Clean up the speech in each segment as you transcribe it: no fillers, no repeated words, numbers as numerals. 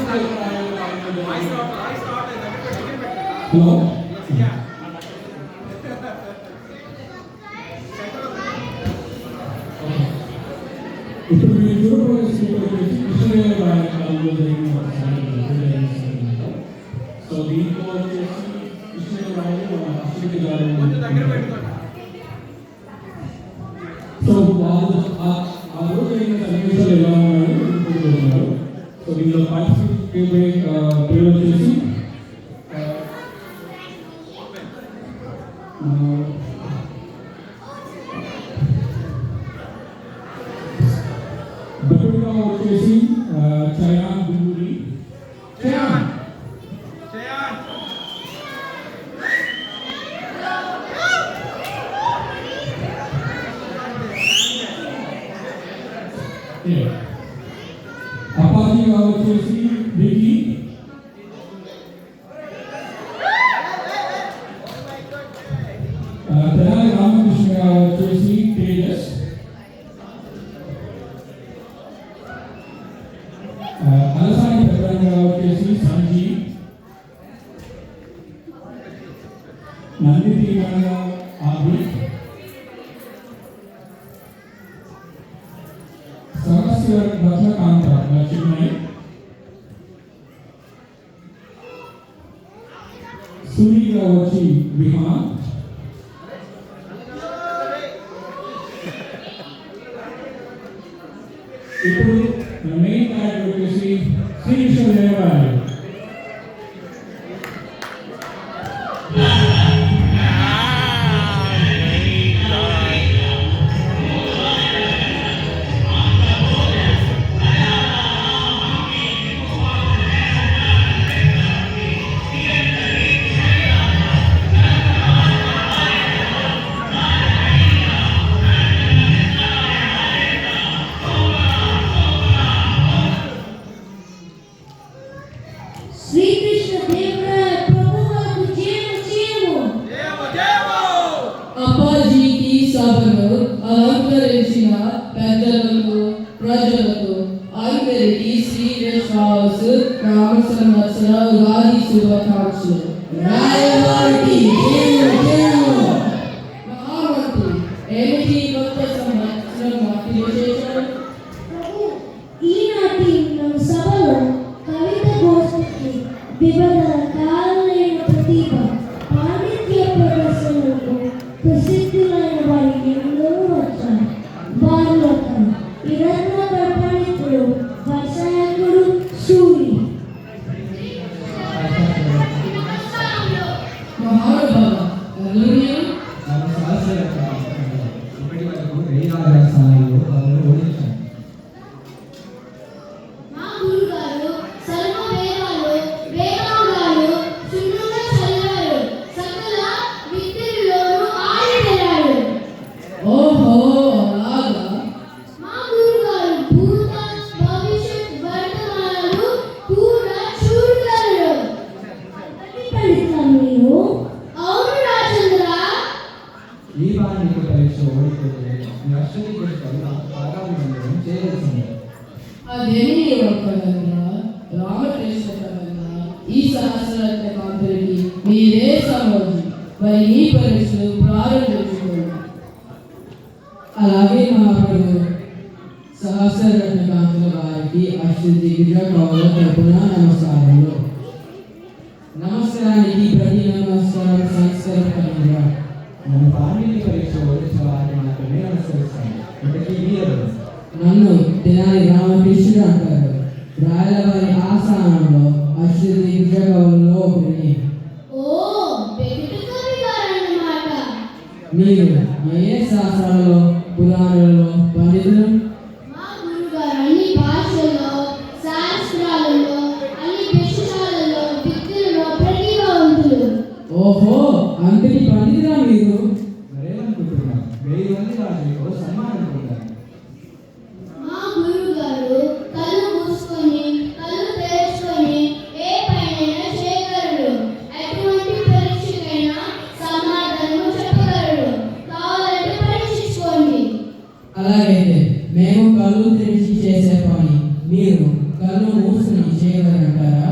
Hello ఇప్పుడు మీరు చూడబోయే స్పీకర్ వచ్చేసి కృష్ణదేవరాయ కాలంలో జరిగిన సో దీంట్లో వచ్చేసి కృష్ణదేవరాయలు అశ్వతి గారు సో వాళ్ళు ఆ రోజు అయిన సన్నివేశాలు ఎలా ఉన్నాయో సో దీనిలో పార్టిసిపేట్ పేరు వచ్చేసి బతుడుగా వచ్చేసి చయాన్ గుండూరి అపాధిగా వచ్చేసి వికీ తెనాలి రామకృష్ణగా వచ్చేసి తేజస్ అలసాని ప్రధానంగా వచ్చేసి సంజీవ్ నందితీరంగా ఆబిద్ సమస్య రత్నకాంత లక్ష్మీ సూరిగా వచ్చి విహాన్ ఇప్పుడు మెయిన్ క్యారెక్టర్ వచ్చేసి శ్రీకృష్ణదేవరాయలు అప్పాజీకి సభను అలంకరించిన పెద్దలకు ప్రజలకు అందరికీ శ్రీనివాస్ రామ సంవత్సర ఉగాది శుభాకాంక్షలు. మహామంత్రి ఏమిటి కొత్త సంవత్సరం విశేషం? ఈనాటి సభలో కవిత గోష్ఠికి వివిధ రకాలైన ప్రతిభ పాండిత్య ప్రదర్శనలకు ప్రసిద్ధులైన వారికి ఎందరో వచ్చారు. వారిలో ఈ రత్న పండితుడు వర్షాయకుడు సూరి ఈ సహస్రరత్న కాంతులకి మీరే సమోజి మరి ఈ పరీక్షలు ప్రారంభించుకోండి. అలాగే మహాప్రభు సహస్రరత్న కాంతుల వారికి అష్టదిగ్గజ కౌల తరపున నమస్కారములు. నమస్కారానికి ప్రతి నమస్కారం సంస్కరణ. మన పాండిత్య పరీక్ష ఓడించిన వారిని మాత్రమే నమస్కరిస్తాను. నన్ను తెనాలి రామకృష్ణుడు అంటారు. రాయలవారి ఆస్థానంలో అష్టదిగ్గజ కవులలో ఒకరిని. మీరు ఏ శాస్త్రాలలో పురాణాలలో పండితులు? మా గురుగారు అన్ని భాషల్లో శాస్త్రాలలో అన్ని విషయాలలో విద్యలో ప్రతిభావంతులు. ఓహో, అంతటి పండితులా మీరు? మరేమనుకుంటున్నాను, 1000 మంది రాజులకు సన్మానం పొందారు. మా గురుగారు కళ్ళు మూసుకొని కళ్ళు తెరుచుకొని ఏ పనైనా చేయగలరు. ఎటువంటి పరీక్షకైనా సమాధానం చెప్పగలరు. కావాలంటే పరీక్షించుకోండి. అలాగైతే మేము కళ్ళు తెరిచి చేసే పని మీరు కళ్ళు మూసుకుని చేయగలరంటారా?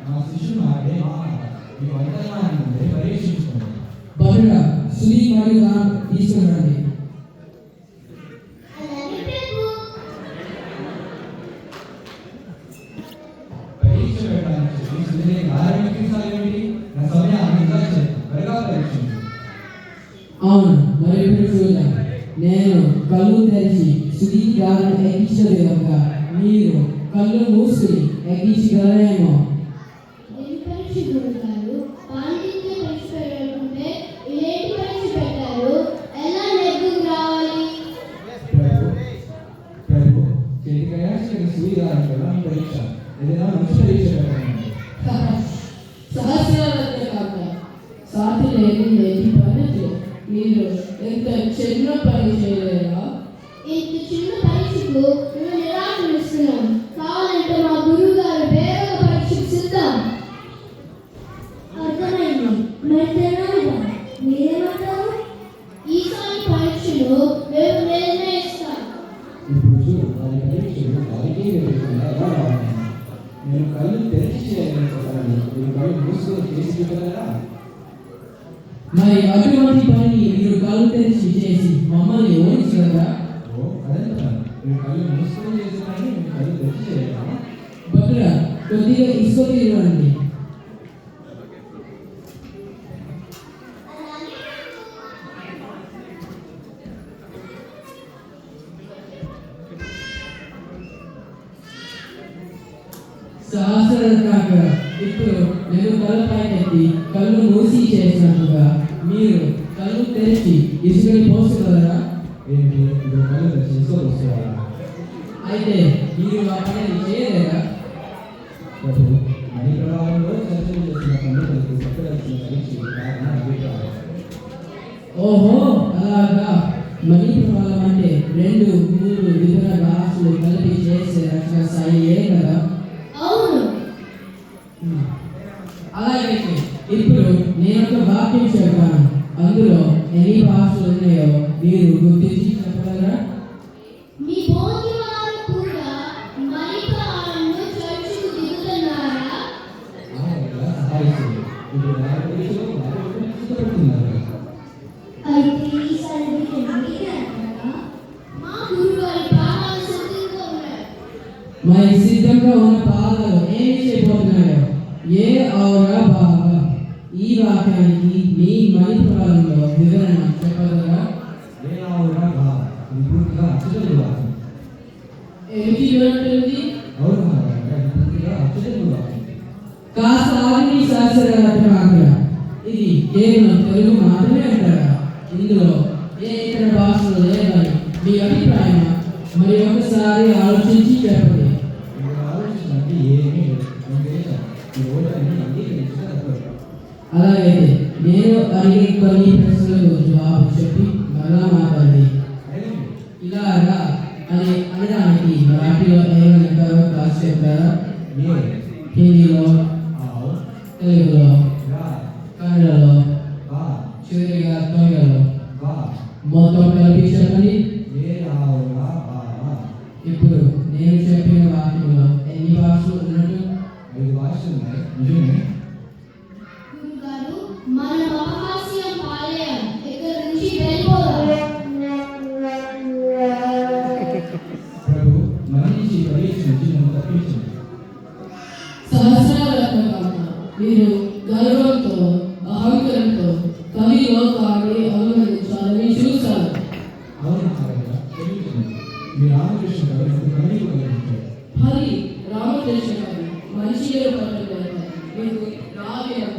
నా శిష్యుడు ఆడే ఈ వంటకాన్ని పరీక్షించుకోండి. భటుడా సుది మరియు దానం తీసుకురండి. అలాగే ప్రభు. పరీక్ష పెట్టడానికి శిష్యుడిని ఆరంభించాలి. నా సమయాన్ని ఇంకా త్వరగా పరీక్షించు. అవును, మరి ఇప్పుడు చూద్దాం. నేను కళ్ళు తెరిచి సుది దానం ఎక్కించలేదు కనుక మీరు కళ్ళు మూసుకుని ఎక్కించగలరేమో. ఏం పరీక్ష గురుగారు? పాండిత్య పరీక్ష పెట్టకుంటే ఇదేంటి పరీక్ష పెట్టారు? ఎలా నెగ్గుకు రావాలి? ప్రభు చేతికయానికి సూర్యగారి ప్రధాన పరీక్ష ఏదైనా మంచి పరీక్ష పెట్టండి. సహస్రాలతో కాక సాటి లేని లేని పని మీరు ఎంత చిన్న పని చేయలేరా? ఇంత చిన్న పరీక్షకు మేము నిరాకరిస్తున్నాం. కావాలంటే మా గురువు గారు వేరొక పరీక్షకు సిద్ధం. అర్థమైంది. మరి తెలవదా? మీరేమంటారు? ఈసారి పరీక్షను మేము నిర్ణయిస్తాం. ఇప్పుడు చూడు వారి పరీక్షలు వారికి తెలియకుండా ఎలా రావాలి. నేను కళ్ళు తెరిచి చేయగలను, మీరు కళ్ళు మూసుకొని చేసి చూపగలరా? మరి అటువంటి పని మీరు కళ్ళు తెరిచి చేసి మమ్మల్ని ఓడించగలరా? ఓ అదంత మీరు కళ్ళు మూసుకొని చేసే పని మీరు కళ్ళు తెరిచి చేయగలరా? భద్ర కొద్దిగా ఇసుక తీరండి. సహస్రం కాక ఇప్పుడు నేను కళ్ళు పైకెత్తి కళ్ళు మూసి చేసినట్టుగా మీరు కళ్ళు తెరిచి ఇసుకని పోసుకోగలరా? ఏంటి ఇప్పుడు కళ్ళు తెరిచి ఇసుకొని వస్తారా? అయితే మీరు ఆ పనిని చేయలేరా? ప్రభు మణి ప్రభావంలో చర్చలు చేసిన పండితులకు చెప్పవలసిన పరీక్ష కారణం అభిప్రాయం. ఓహో, అలాగా. మణి ప్రభావం అంటే 2-3 విభిన్న భాషలు కలిపి చేసే రక్షణ స్థాయియే కదా? అవును. అలాగైతే ఇప్పుడు నేను ఒక వాక్యం చెప్పాను. అందులో ఎన్ని భాషలు ఉన్నాయో మీరు గుర్తించి చెప్పగలరా? మీ భోగి వారు కూడా మరిపాలను చర్చకు దిగుతున్నారా? సహాయిస్తుంది. ఇప్పుడు వారి పరీక్షలో వారు సిద్ధపడుతున్నారు. అయితే ఈసారి మీరే అంటారా? మా గురువు గారి పాఠాలు సిద్ధంగా ఉన్నాయి. మరి సిద్ధంగా ఉన్న పాదాలు ఏమి చేయబోతున్నాయో ఏ ఔరా బాబా ఈ వాక్యానికి మీ మణి ప్రభావంలో వివరణ చెప్పగలరా? ఏనావురా బాగా ఇది పూర్తిగా అచ్చటలు వాక్యం. ఏమిటి వివరంటుంది? అవును మహారాజా, ఇది పూర్తిగా అచ్చటలు వాక్యం. కాస్త ఆగి శాస్త్రవేత్త ఇది కేవలం తెలుగు మాత్రమే అంటారా? ఇందులో ఏ ఇతర భాషలు లేదని మీ అభిప్రాయం మరి ఒకసారి ఆలోచించి చెప్పండి. మీరు ఆలోచించడానికి ఏమీ లేదు. నేను చేశాను. ఈ ఓటమిని అంగీకరించడం తప్పదు. అలాగైతే నేను అడిగే కొన్ని ప్రశ్నలకు జవాబు చెప్పి మరలా మాట్లాడి అడగండి. ఇలాగా అని అనడానికి మరాఠీలో ఏమనంటారో కాస్త చెప్తారా? మీరు హిందీలో, ఆవు తెలుగులో, గా కన్నడలో, బా చివరిగా తమిళలో బా మొత్తం కలిపి చెప్పండి. ఏనావురా బాగా ఇప్పుడు నేను చెప్పిన వాక్యంలో ఎన్ని భాషలు ఉన్నట్టు? 5 భాషలు ఉన్నాయి. నిజమే. గురుగారు, మన మహాస్యం పాలయం ఇక్కడ నుంచి వెళ్ళిపోదాం. ప్రభు మనిషి పరీక్ష నుంచి నన్ను తప్పించింది. సహస్రాల మీరు గర్వంతో అహంకారంతో కవి లోకాన్ని అవమానించాలని చూశాను. అవును మహారాజా, క్షమించండి. మీ రామకృష్ణ గారు నాకు కన్నీరు కలిగించారు. హరి రామకృష్ణ గారు మంచిగా పట్టలేదు మీకు రావి అంత